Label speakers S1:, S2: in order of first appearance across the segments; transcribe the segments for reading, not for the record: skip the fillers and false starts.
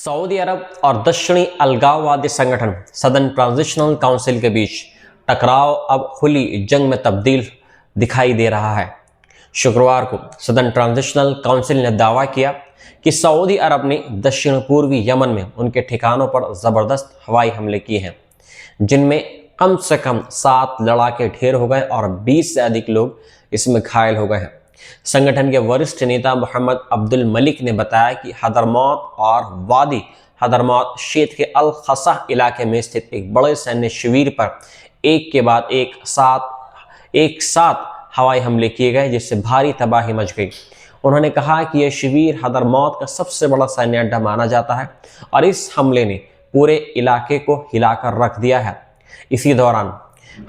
S1: Saudi अरब और दक्षिणी अलगाववादी संगठन सदर्न ट्रांजिशनल काउंसिल के बीच टकराव अब खुली जंग में तब्दील दिखाई दे रहा है। शुक्रवार को सदर्न ट्रांजिशनल काउंसिल ने दावा किया कि सऊदी अरब ने दक्षिण पूर्वी यमन में उनके ठिकानों पर जबरदस्त हवाई हमले किए हैं, जिनमें कम से कम 7 लड़ाके ढेर हो गए और 20 से अधिक लोग इसमें घायल हो गए हैं। संगठन के वरिष्ठ नेता मोहम्मद अब्दुल मलिक ने बताया कि हदरमौत और वादी हदरमौत क्षेत्र के अल खसा इलाके में स्थित एक बड़े सैन्य शिविर पर एक के बाद एक साथ हवाई हमले किए गए, जिससे भारी तबाही मच गई। उन्होंने कहा कि यह शिविर हदरमौत का सबसे बड़ा सैन्य अड्डा माना जाता है और इस हमले ने पूरे इलाके को हिलाकर रख दिया है। इसी दौरान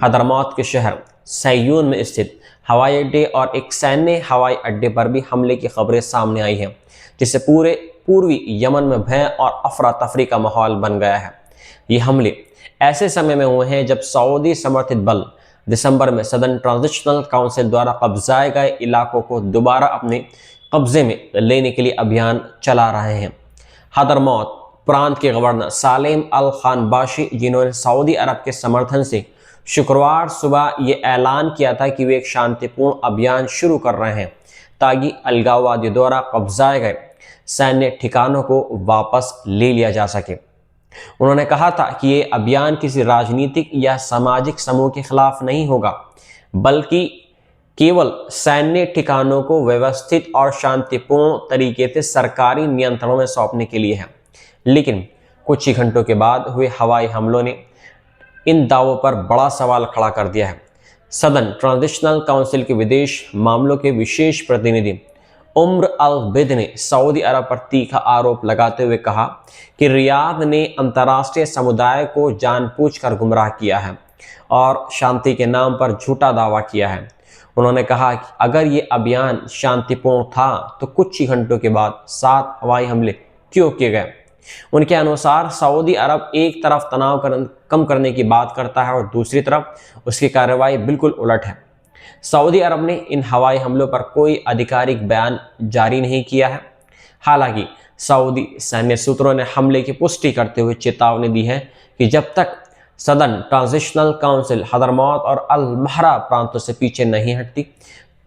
S1: हदरमौत के शहर सैयून में स्थित हवाई अड्डे और एक सैन्य हवाई अड्डे पर भी हमले की खबरें सामने आई हैं, जिससे पूरे पूर्वी यमन में भय और अफरा तफरी का माहौल बन गया है। ये हमले ऐसे समय में हुए हैं जब सऊदी समर्थित बल दिसंबर में सदर्न ट्रांजिशनल काउंसिल द्वारा कब्जाए गए इलाकों को दोबारा अपने कब्जे में लेने के लिए अभियान चला रहे हैं। हदरमौत प्रांत के गवर्नर सालेम अल खानबाशी, जिन्होंने सऊदी अरब के समर्थन से शुक्रवार सुबह ये ऐलान किया था कि वे एक शांतिपूर्ण अभियान शुरू कर रहे हैं ताकि अलगाववादियों द्वारा कब्जाए गए सैन्य ठिकानों को वापस ले लिया जा सके। उन्होंने कहा था कि ये अभियान किसी राजनीतिक या सामाजिक समूह के खिलाफ नहीं होगा, बल्कि केवल सैन्य ठिकानों को व्यवस्थित और शांतिपूर्ण तरीके से सरकारी नियंत्रणों में सौंपने के लिए है। लेकिन कुछ ही घंटों के बाद हुए हवाई हमलों ने इन दावों पर बड़ा सवाल खड़ा कर दिया है। सदर्न ट्रांजिशनल काउंसिल के विदेश मामलों के विशेष प्रतिनिधि उम्र अल बिद ने सऊदी अरब पर तीखा आरोप लगाते हुए कहा कि रियाद ने अंतर्राष्ट्रीय समुदाय को जानबूझकर गुमराह किया है और शांति के नाम पर झूठा दावा किया है। उन्होंने कहा कि अगर ये अभियान शांतिपूर्ण था तो कुछ ही घंटों के बाद 7 हवाई हमले क्यों किए गए। उनके अनुसार सऊदी अरब एक तरफ तनाव कम करने की बात करता है और दूसरी तरफ उसकी कार्रवाई बिल्कुल उलट है। सऊदी अरब ने इन हवाई हमलों पर कोई आधिकारिक बयान जारी नहीं किया है। हालांकि सऊदी सैन्य सूत्रों ने हमले की पुष्टि करते हुए चेतावनी दी है कि जब तक सदर्न ट्रांजिशनल काउंसिल हदरमौत और अल महरा प्रांतों से पीछे नहीं हटती,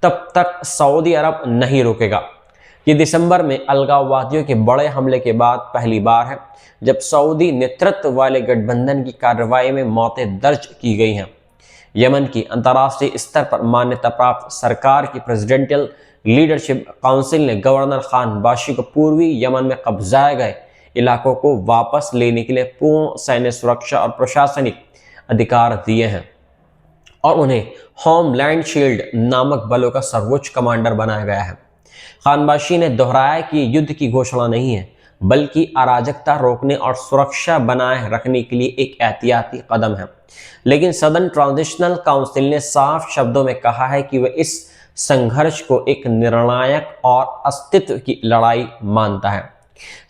S1: तब तक सऊदी अरब नहीं रुकेगा। ये दिसंबर में अलगाववादियों के बड़े हमले के बाद पहली बार है जब सऊदी नेतृत्व वाले गठबंधन की कार्रवाई में मौतें दर्ज की गई हैं। यमन की अंतर्राष्ट्रीय स्तर पर मान्यता प्राप्त सरकार की प्रेसिडेंशियल लीडरशिप काउंसिल ने गवर्नर खानबाशी को पूर्वी यमन में कब्जाए गए इलाकों को वापस लेने के लिए पूर्ण सैन्य सुरक्षा और प्रशासनिक अधिकार दिए हैं और उन्हें होमलैंड शील्ड नामक बलों का सर्वोच्च कमांडर बनाया गया है। खानबाशी ने दोहराया कि युद्ध की घोषणा नहीं है, बल्कि अराजकता रोकने और सुरक्षा बनाए रखने के लिए एक एहतियाती कदम है। लेकिन सदर्न ट्रांजिशनल काउंसिल ने साफ शब्दों में कहा है कि वह इस संघर्ष को एक निर्णायक और अस्तित्व की लड़ाई मानता है।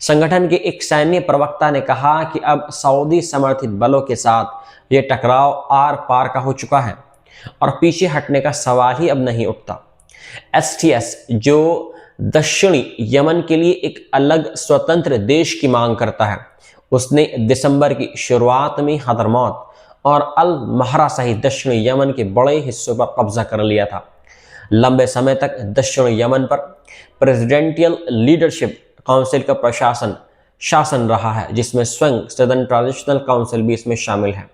S1: संगठन के एक सैन्य प्रवक्ता ने कहा कि अब सऊदी समर्थित बलों के साथ यह टकराव आर पार का हो चुका है और पीछे हटने का सवाल ही अब नहीं उठता। STS, जो दक्षिणी यमन के लिए एक अलग स्वतंत्र देश की मांग करता है, उसने दिसंबर की शुरुआत में हदरमौत और अल महरा सहित दक्षिणी यमन के बड़े हिस्सों पर कब्जा कर लिया था। लंबे समय तक दक्षिणी यमन पर प्रेसिडेंशियल लीडरशिप काउंसिल का शासन रहा है, जिसमें स्वयं सदर्न ट्रांजिशनल काउंसिल भी इसमें शामिल है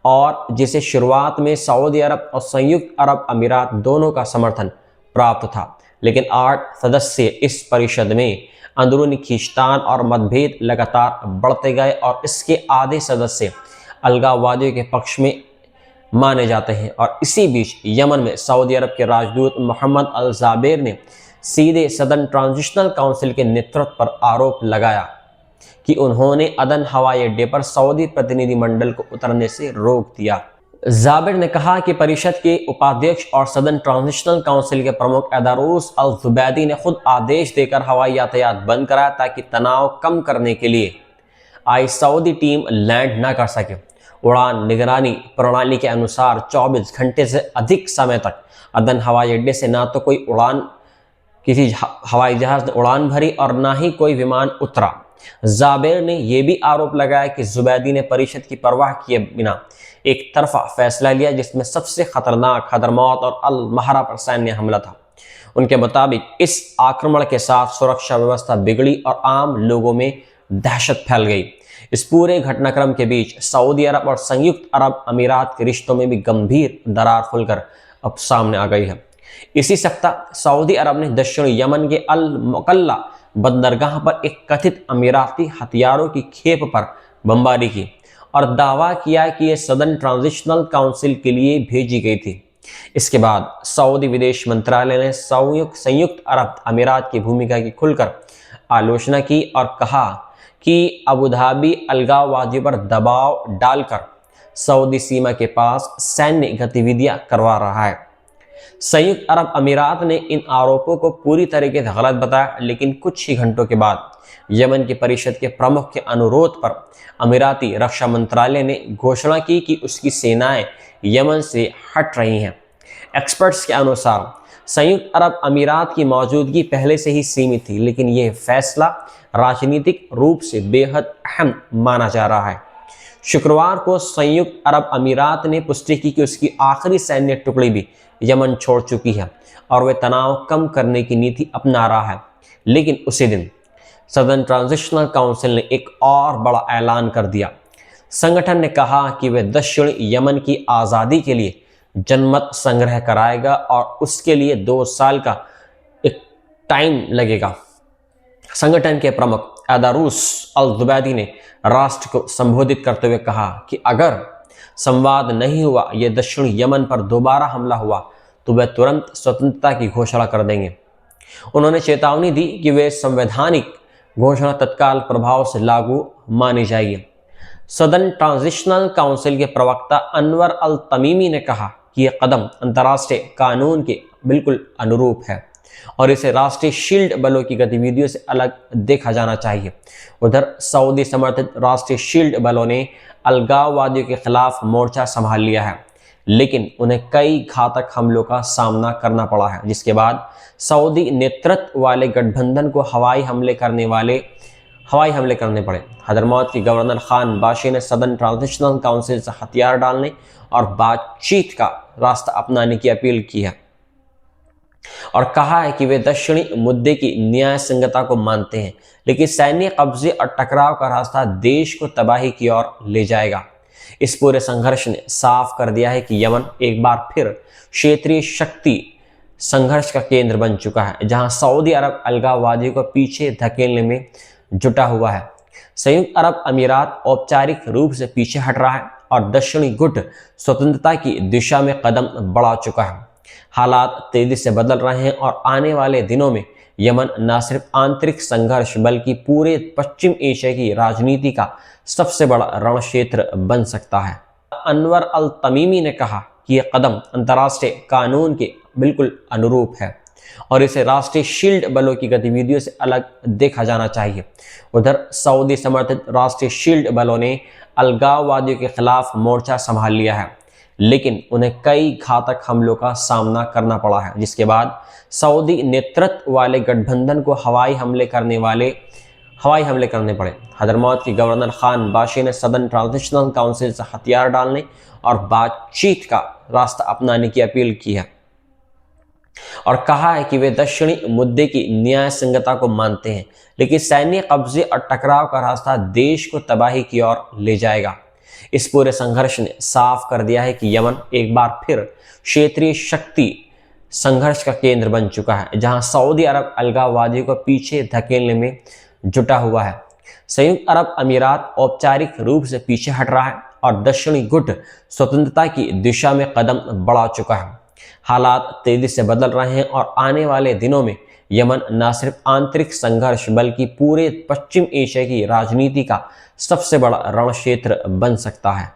S1: और जिसे शुरुआत में सऊदी अरब और संयुक्त अरब अमीरात दोनों का समर्थन प्राप्त था। लेकिन 8 सदस्य इस परिषद में अंदरूनी खींचतान और मतभेद लगातार बढ़ते गए और इसके आधे सदस्य अलगाववादियों के पक्ष में माने जाते हैं। और इसी बीच यमन में सऊदी अरब के राजदूत मोहम्मद अल जाबेर ने सीधे सदर्न ट्रांजिशनल काउंसिल के नेतृत्व पर आरोप लगाया कि उन्होंने अदन हवाई अड्डे पर सऊदी प्रतिनिधिमंडल को उतरने से रोक दिया। जाबिर ने कहा कि परिषद के उपाध्यक्ष और सदर्न ट्रांजिशनल काउंसिल के प्रमुख एदारूस अल जुबैदी ने खुद आदेश देकर हवाई यातायात बंद कराया ताकि तनाव कम करने के लिए आई सऊदी टीम लैंड न कर सके। उड़ान निगरानी प्रणाली के अनुसार 24 घंटे से अधिक समय तक अदन हवाई अड्डे से ना तो कोई किसी हवाई जहाज ने उड़ान भरी और ना ही कोई विमान उतरा। जाबेर ने यह भी आरोप लगाया कि जुबैदी ने परिषद की परवाह किए बिना एक तरफा फैसला लिया, जिसमें सबसे खतरनाक हदरमौत और अल महरा पर सैन्य हमला था। उनके मुताबिक इस आक्रमण के साथ सुरक्षा व्यवस्था बिगड़ी और आम लोगों में दहशत फैल गई। इस पूरे घटनाक्रम के बीच सऊदी अरब और संयुक्त अरब अमीरात के रिश्तों में भी गंभीर दरार खुलकर अब सामने आ गई है। इसी सप्ताह सऊदी अरब ने दक्षिण यमन के अल मुकल्ला बंदरगाह पर एक कथित अमीराती हथियारों की खेप पर बमबारी की और दावा किया कि यह सदर्न ट्रांजिशनल काउंसिल के लिए भेजी गई थी। इसके बाद सऊदी विदेश मंत्रालय ने संयुक्त अरब अमीरात की भूमिका की खुलकर आलोचना की और कहा कि अबू धाबी अलगाववादियों पर दबाव डालकर सऊदी सीमा के पास सैन्य गतिविधियां करवा रहा है। संयुक्त अरब अमीरात ने इन आरोपों को पूरी तरीके से गलत बताया, लेकिन कुछ ही घंटों के बाद यमन की परिषद के प्रमुख के अनुरोध पर अमीराती रक्षा मंत्रालय ने घोषणा की कि उसकी सेनाएं यमन से हट रही हैं। एक्सपर्ट्स के अनुसार संयुक्त अरब अमीरात की मौजूदगी पहले से ही सीमित थी, लेकिन यह फैसला राजनीतिक रूप से बेहद अहम माना जा रहा है। शुक्रवार को संयुक्त अरब अमीरात ने पुष्टि की कि उसकी आखिरी सैन्य टुकड़ी भी यमन छोड़ चुकी है और वे तनाव कम करने की नीति अपना रहा है। लेकिन उसी दिन सदर्न ट्रांजिशनल काउंसिल ने एक और बड़ा ऐलान कर दिया। संगठन ने कहा कि वे दक्षिण यमन की आज़ादी के लिए जनमत संग्रह कराएगा और उसके लिए 2 साल का एक टाइम लगेगा। संगठन के प्रमुख अदारूस अल जुबैदी ने राष्ट्र को संबोधित करते हुए कहा कि अगर संवाद नहीं हुआ, यह दक्षिण यमन पर दोबारा हमला हुआ, तो वे तुरंत स्वतंत्रता की घोषणा कर देंगे। उन्होंने चेतावनी दी कि वे संवैधानिक घोषणा तत्काल प्रभाव से लागू मानी जाएगी। सदर्न ट्रांजिशनल काउंसिल के प्रवक्ता अनवर अल तमीमी ने कहा कि यह कदम अंतर्राष्ट्रीय कानून के बिल्कुल अनुरूप है और इसे राष्ट्रीय शील्ड बलों की गतिविधियों से अलग देखा जाना चाहिए। उधर सऊदी समर्थित राष्ट्रीय शील्ड बलों ने अलगाववादियों के खिलाफ मोर्चा संभाल लिया है, लेकिन उन्हें कई घातक हमलों का सामना करना पड़ा है, जिसके बाद सऊदी नेतृत्व वाले गठबंधन को हवाई हमले करने पड़े। हदरमौत की गवर्नर खान बाशी ने सदर्न ट्रांजिशनल काउंसिल से हथियार डालने और बातचीत का रास्ता अपनाने की अपील की है और कहा है कि वे दक्षिणी मुद्दे की न्याय संगतता को मानते हैं, लेकिन सैन्य कब्जे और टकराव का रास्ता देश को तबाही की ओर ले जाएगा। इस पूरे संघर्ष ने साफ कर दिया है कि यमन एक बार फिर क्षेत्रीय शक्ति संघर्ष का केंद्र बन चुका है, जहां सऊदी अरब अलगाववादियों को पीछे धकेलने में जुटा हुआ है। संयुक्त अरब अमीरात औपचारिक रूप से पीछे हट रहा है और दक्षिणी गुट स्वतंत्रता की दिशा में कदम बढ़ा चुका है। हालात तेजी से बदल रहे हैं और आने वाले दिनों में यमन न सिर्फ आंतरिक संघर्ष बल्कि पूरे पश्चिम एशिया की राजनीति का सबसे बड़ा रणक्षेत्र बन सकता है। अनवर अल तमीमी ने कहा कि यह कदम अंतर्राष्ट्रीय कानून के बिल्कुल अनुरूप है और इसे राष्ट्रीय शील्ड बलों की गतिविधियों से अलग देखा जाना चाहिए। उधर सऊदी समर्थित राष्ट्रीय शील्ड बलों ने अलगाववादियों के खिलाफ मोर्चा संभाल लिया है, लेकिन उन्हें कई घातक हमलों का सामना करना पड़ा है, जिसके बाद सऊदी नेतृत्व वाले गठबंधन को हवाई हमले करने पड़े। हदरमौत की गवर्नर खान बाशी ने सदर्न ट्रांजिशनल काउंसिल से हथियार डालने और बातचीत का रास्ता अपनाने की अपील की है और कहा है कि वे दक्षिणी मुद्दे की न्याय संगतता को मानते हैं, लेकिन सैन्य कब्जे और टकराव का रास्ता देश को तबाही की ओर ले जाएगा। इस पूरे संघर्ष ने साफ कर दिया है कि यमन एक बार फिर क्षेत्रीय शक्ति संघर्ष का केंद्र बन चुका है, जहां सऊदी अरब अलगाववादियों को पीछे धकेलने में जुटा हुआ है। संयुक्त अरब अमीरात औपचारिक रूप से पीछे हट रहा है और दक्षिणी गुट स्वतंत्रता की दिशा में कदम बढ़ा चुका है। हालात तेजी से बदल रहे हैं और आने वाले दिनों में यमन न सिर्फ आंतरिक संघर्ष बल्कि पूरे पश्चिम एशिया की राजनीति का सबसे बड़ा रणक्षेत्र बन सकता है।